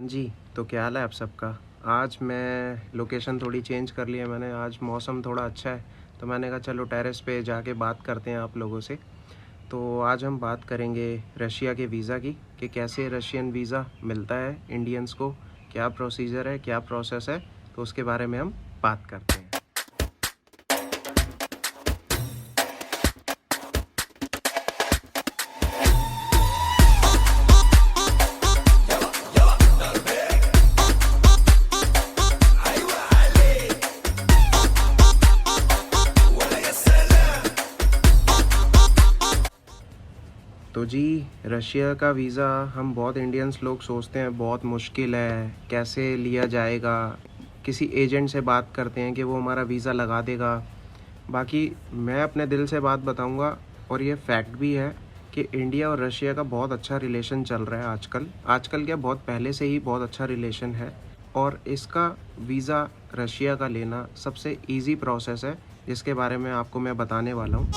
हाँ जी, तो क्या हाल है आप सबका। आज मैं लोकेशन थोड़ी चेंज कर ली है मैंने। आज मौसम थोड़ा अच्छा है तो मैंने कहा चलो टेरेस पे जाके बात करते हैं आप लोगों से। तो आज हम बात करेंगे रशिया के वीज़ा की कि कैसे रशियन वीज़ा मिलता है इंडियंस को, क्या प्रोसीजर है, क्या प्रोसेस है, तो उसके बारे में हम बात करते हैं। तो जी, रशिया का वीज़ा हम बहुत इंडियंस लोग सोचते हैं बहुत मुश्किल है, कैसे लिया जाएगा। किसी एजेंट से बात करते हैं कि वो हमारा वीज़ा लगा देगा। बाकी मैं अपने दिल से बात बताऊंगा और ये फैक्ट भी है कि इंडिया और रशिया का बहुत अच्छा रिलेशन चल रहा है आजकल क्या, बहुत पहले से ही बहुत अच्छा रिलेशन है। और इसका वीज़ा रशिया का लेना सबसे इजी प्रोसेस है, जिसके बारे में आपको मैं बताने वाला हूँ।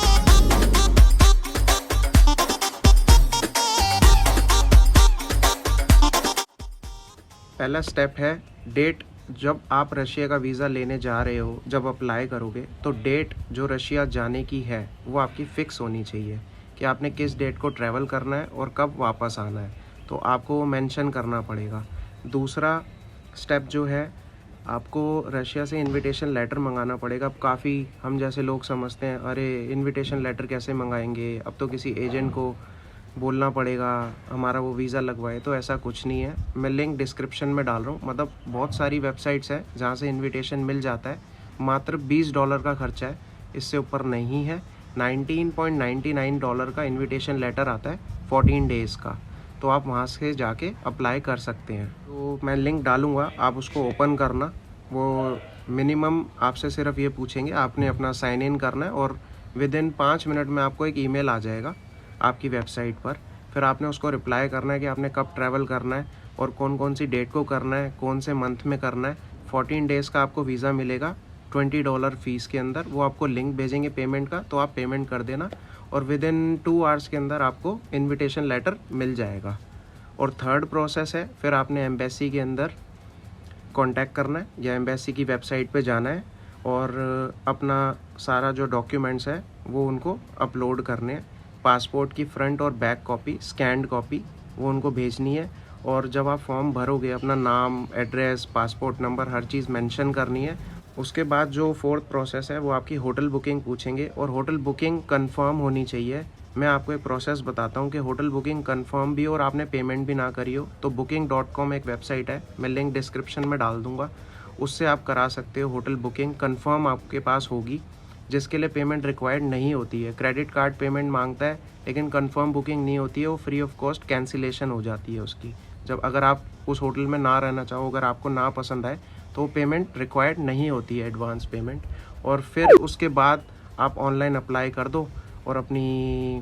पहला स्टेप है डेट। जब आप रशिया का वीज़ा लेने जा रहे हो, जब अप्लाई करोगे, तो डेट जो रशिया जाने की है वो आपकी फ़िक्स होनी चाहिए कि आपने किस डेट को ट्रैवल करना है और कब वापस आना है, तो आपको वो मेंशन करना पड़ेगा। दूसरा स्टेप जो है, आपको रशिया से इनविटेशन लेटर मंगाना पड़ेगा। अब काफ़ी हम जैसे लोग समझते हैं, अरे इनविटेशन लेटर कैसे मंगाएंगे, अब तो किसी एजेंट को बोलना पड़ेगा हमारा वो वीज़ा लगवाए। तो ऐसा कुछ नहीं है, मैं लिंक डिस्क्रिप्शन में डाल रहा हूँ। मतलब बहुत सारी वेबसाइट्स हैं जहाँ से इनविटेशन मिल जाता है। मात्र $20 का खर्चा है, इससे ऊपर नहीं है। $19.99 का इनविटेशन लेटर आता है 14 डेज़ का, तो आप वहाँ से जाके अप्लाई कर सकते हैं। तो मैं लिंक डालूँगा, आप उसको ओपन करना। वो मिनिमम आपसे सिर्फ ये पूछेंगे, आपने अपना साइन इन करना है और विदिन 5 मिनट में आपको एक ईमेल आ जाएगा आपकी वेबसाइट पर। फिर आपने उसको रिप्लाई करना है कि आपने कब ट्रैवल करना है और कौन कौन सी डेट को करना है, कौन से मंथ में करना है। 14 डेज़ का आपको वीज़ा मिलेगा $20 फ़ीस के अंदर। वो आपको लिंक भेजेंगे पेमेंट का, तो आप पेमेंट कर देना और विदिन 2 आवर्स के अंदर आपको इनविटेशन लेटर मिल जाएगा। और थर्ड प्रोसेस है, फिर आपने एम्बेसी के अंदर कांटेक्ट करना है या एम्बेसी की वेबसाइट पे जाना है और अपना सारा जो डॉक्यूमेंट्स है वो उनको अपलोड करने हैं। पासपोर्ट की फ्रंट और बैक कॉपी, स्कैन्ड कॉपी, वो उनको भेजनी है। और जब आप फॉर्म भरोगे, अपना नाम, एड्रेस, पासपोर्ट नंबर, हर चीज़ मेंशन करनी है। उसके बाद जो फोर्थ प्रोसेस है, वो आपकी होटल बुकिंग पूछेंगे और होटल बुकिंग कंफर्म होनी चाहिए। मैं आपको एक प्रोसेस बताता हूँ कि होटल बुकिंग कंफर्म भी और आपने पेमेंट भी ना करी हो तो booking.com एक वेबसाइट है, मैं लिंक डिस्क्रिप्शन में डाल दूँगा, उससे आप करा सकते हो होटल बुकिंग। कंफर्म आपके पास होगी, जिसके लिए पेमेंट रिक्वायर्ड नहीं होती है। क्रेडिट कार्ड पेमेंट मांगता है लेकिन कंफर्म बुकिंग नहीं होती है, वो फ्री ऑफ कॉस्ट कैंसिलेशन हो जाती है उसकी। जब अगर आप उस होटल में ना रहना चाहो, अगर आपको ना पसंद आए, तो पेमेंट रिक्वायर्ड नहीं होती है, एडवांस पेमेंट। और फिर उसके बाद आप ऑनलाइन अप्लाई कर दो। और अपनी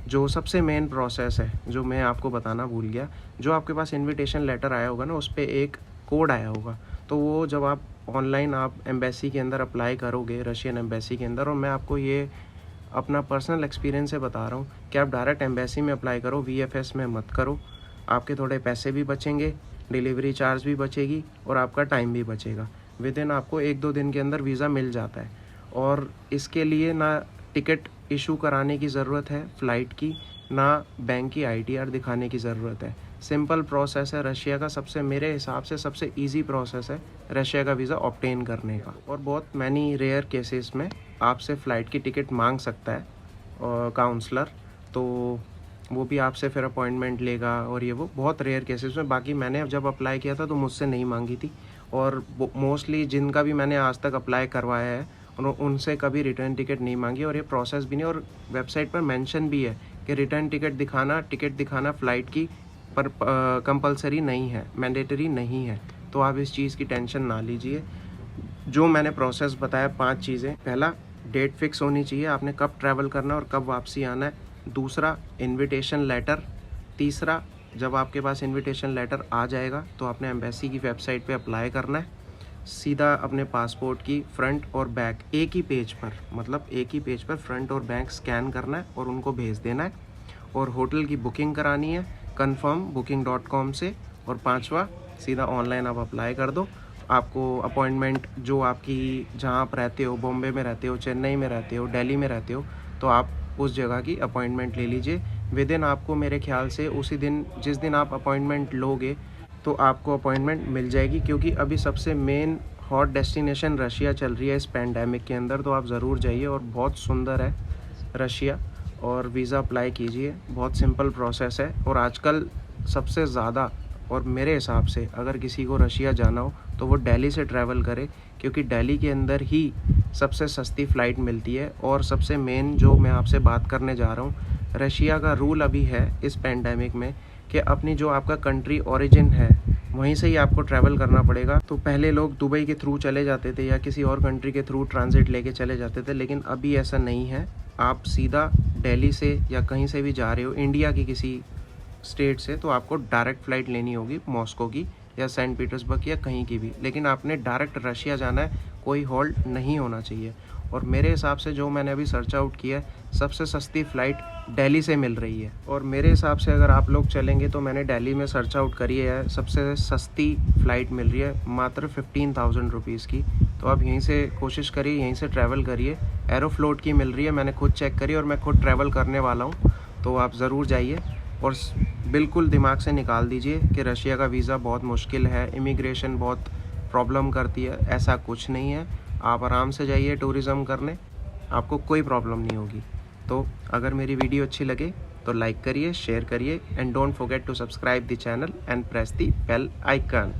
जो सबसे मेन प्रोसेस है, जो मैं आपको बताना भूल गया, जो आपके पास इनविटेशन लेटर आया होगा ना, उस पर एक कोड आया होगा, तो वो जब आप ऑनलाइन आप एम्बेसी के अंदर अप्लाई करोगे, रशियन एम्बेसी के अंदर, और मैं आपको ये अपना पर्सनल एक्सपीरियंस से बता रहा हूँ कि आप डायरेक्ट एम्बेसी में अप्लाई करो, VFS में मत करो। आपके थोड़े पैसे भी बचेंगे, डिलीवरी चार्ज भी बचेगी और आपका टाइम भी बचेगा। विदिन आपको 1-2 दिन के अंदर वीज़ा मिल जाता है। और इसके लिए ना टिकट इशू कराने की ज़रूरत है फ़्लाइट की, ना बैंक की ITR दिखाने की ज़रूरत है। सिंपल प्रोसेस है रशिया का, सबसे मेरे हिसाब से सबसे इजी प्रोसेस है रशिया का वीज़ा ऑब्टेन करने का। और बहुत मैनी रेयर केसेस में आपसे फ़्लाइट की टिकट मांग सकता है काउंसलर, तो वो भी आपसे फिर अपॉइंटमेंट लेगा। और ये वो बहुत रेयर केसेस में, बाकी मैंने जब अप्लाई किया था तो मुझसे नहीं मांगी थी। और मोस्टली जिनका भी मैंने आज तक अप्लाई करवाया है उनसे कभी रिटर्न टिकट नहीं मांगी और ये प्रोसेस भी नहीं। और वेबसाइट पर मेंशन भी है कि रिटर्न टिकट दिखाना फ़्लाइट की पर कंपलसरी नहीं है, मैंडेटरी नहीं है। तो आप इस चीज़ की टेंशन ना लीजिए। जो मैंने प्रोसेस बताया 5 चीज़ें, पहला डेट फिक्स होनी चाहिए, आपने कब ट्रैवल करना है और कब वापसी आना है। दूसरा इनविटेशन लेटर। तीसरा, जब आपके पास इनविटेशन लेटर आ जाएगा तो आपने एम्बेसी की वेबसाइट पे अप्लाई करना है। सीधा अपने पासपोर्ट की फ्रंट और बैक एक ही पेज पर, मतलब एक ही पेज पर फ्रंट और बैक स्कैन करना है और उनको भेज देना है। और होटल की बुकिंग करानी है कंफर्म booking.com से। और 5वां, सीधा ऑनलाइन आप अप्लाई कर दो। आपको अपॉइंटमेंट जो आपकी, जहाँ आप रहते हो, बॉम्बे में रहते हो, चेन्नई में रहते हो, दिल्ली में रहते हो, तो आप उस जगह की अपॉइंटमेंट ले लीजिए। विदिन आपको मेरे ख्याल से उसी दिन, जिस दिन आप अपॉइंटमेंट लोगे, तो आपको अपॉइंटमेंट मिल जाएगी, क्योंकि अभी सबसे मेन हॉट डेस्टिनेशन रशिया चल रही है इस पैंडेमिक के अंदर। तो आप ज़रूर जाइए, और बहुत सुंदर है रशिया, और वीज़ा अप्लाई कीजिए। बहुत सिंपल प्रोसेस है, और आजकल सबसे ज़्यादा, और मेरे हिसाब से अगर किसी को रशिया जाना हो तो वो दिल्ली से ट्रैवल करे, क्योंकि दिल्ली के अंदर ही सबसे सस्ती फ़्लाइट मिलती है। और सबसे मेन जो मैं आपसे बात करने जा रहा हूँ, रशिया का रूल अभी है इस पैंडेमिक में कि अपनी जो आपका कंट्री ओरिजिन है वहीं से ही आपको ट्रैवल करना पड़ेगा। तो पहले लोग दुबई के थ्रू चले जाते थे या किसी और कंट्री के थ्रू ट्रांजिट लेके चले जाते थे, लेकिन अभी ऐसा नहीं है। आप सीधा दिल्ली से या कहीं से भी जा रहे हो इंडिया की किसी स्टेट से, तो आपको डायरेक्ट फ़्लाइट लेनी होगी मॉस्को की या सेंट पीटर्सबर्ग या कहीं की भी, लेकिन आपने डायरेक्ट रशिया जाना है, कोई होल्ड नहीं होना चाहिए। और मेरे हिसाब से जो मैंने अभी सर्च आउट किया है, सबसे सस्ती फ़्लाइट दिल्ली से मिल रही है। और मेरे हिसाब से अगर आप लोग चलेंगे, तो मैंने दिल्ली में सर्च आउट करी है, सबसे सस्ती फ़्लाइट मिल रही है मात्र 15,000 रुपीज़ की। तो आप यहीं से कोशिश करिए, यहीं से ट्रैवल करिए। एरोफ्लोट की मिल रही है, मैंने खुद चेक करी, और मैं खुद ट्रैवल करने वाला हूँ। तो आप ज़रूर जाइए, और बिल्कुल दिमाग से निकाल दीजिए कि रशिया का वीज़ा बहुत मुश्किल है, इमिग्रेशन बहुत प्रॉब्लम करती है। ऐसा कुछ नहीं है, आप आराम से जाइए टूरिज़्म करने, आपको कोई प्रॉब्लम नहीं होगी। तो अगर मेरी वीडियो अच्छी लगे तो लाइक करिए, शेयर करिए, and don't forget to subscribe the channel and press the bell icon.